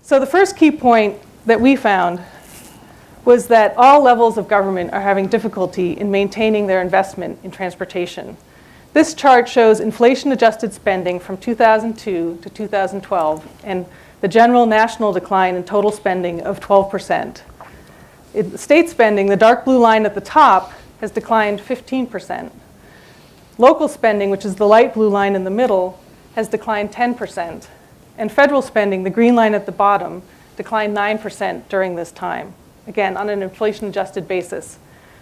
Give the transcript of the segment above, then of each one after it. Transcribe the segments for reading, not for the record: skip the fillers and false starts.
So the first key point that we found was that all levels of government are having difficulty in maintaining their investment in transportation. This chart shows inflation-adjusted spending from 2002 to 2012 and the general national decline in total spending of 12%. State spending, the dark blue line at the top, has declined 15%. Local spending, which is the light blue line in the middle, has declined 10%. And federal spending, the green line at the bottom, declined 9% during this time, again, on an inflation-adjusted basis.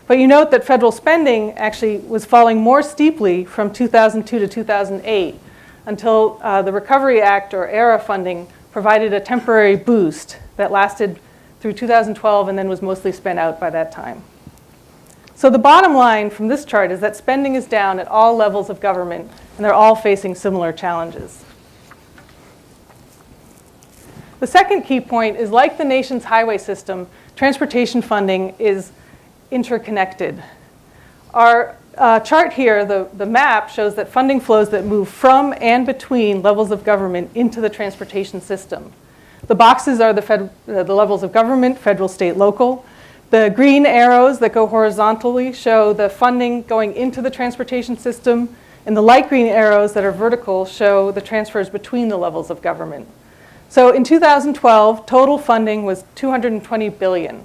But you note that federal spending actually was falling more steeply from 2002 to 2008 until the Recovery Act, or ARRA funding, provided a temporary boost that lasted through 2012 and then was mostly spent out by that time. So the bottom line from this chart is that spending is down at all levels of government, and they're all facing similar challenges. The second key point is, like the nation's highway system, transportation funding is interconnected. Our chart here, the map, shows that funding flows that move from and between levels of government into the transportation system. The boxes are the levels of government, federal, state, local. The green arrows that go horizontally show the funding going into the transportation system, and the light green arrows that are vertical show the transfers between the levels of government. So in 2012, total funding was $220 billion.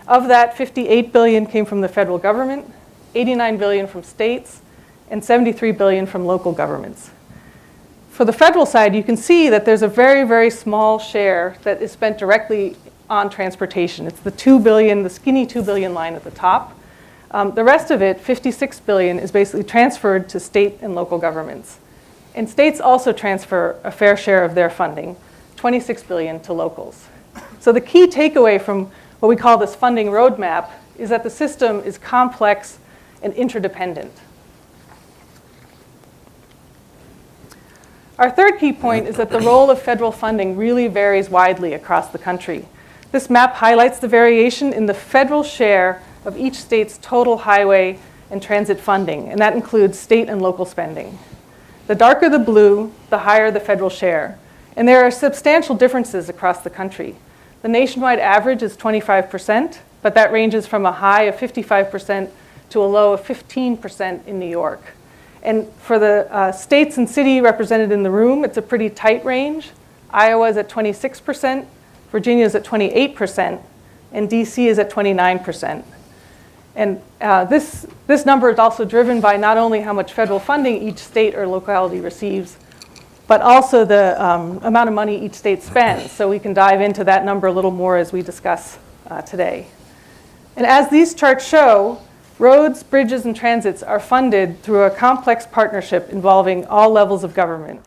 Of that, $58 billion came from the federal government, $89 billion from states, and $73 billion from local governments. For the federal side, you can see that there's a very, very small share that is spent directly on transportation. It's the $2 billion, the skinny $2 billion line at the top. The rest of it, $56 billion, is basically transferred to state and local governments. And states also transfer a fair share of their funding, $26 billion, to locals. So the key takeaway from what we call this funding roadmap is that the system is complex and interdependent. Our third key point is that the role of federal funding really varies widely across the country. This map highlights the variation in the federal share of each state's total highway and transit funding, and that includes state and local spending. The darker the blue, the higher the federal share. And there are substantial differences across the country. The nationwide average is 25%, but that ranges from a high of 55% to a low of 15% in New York. And for the states and city represented in the room, it's a pretty tight range. Iowa is at 26%, Virginia is at 28%, and DC is at 29%. And this number is also driven by not only how much federal funding each state or locality receives, but also the amount of money each state spends. So we can dive into that number a little more as we discuss today. And as these charts show, roads, bridges, and transits are funded through a complex partnership involving all levels of government.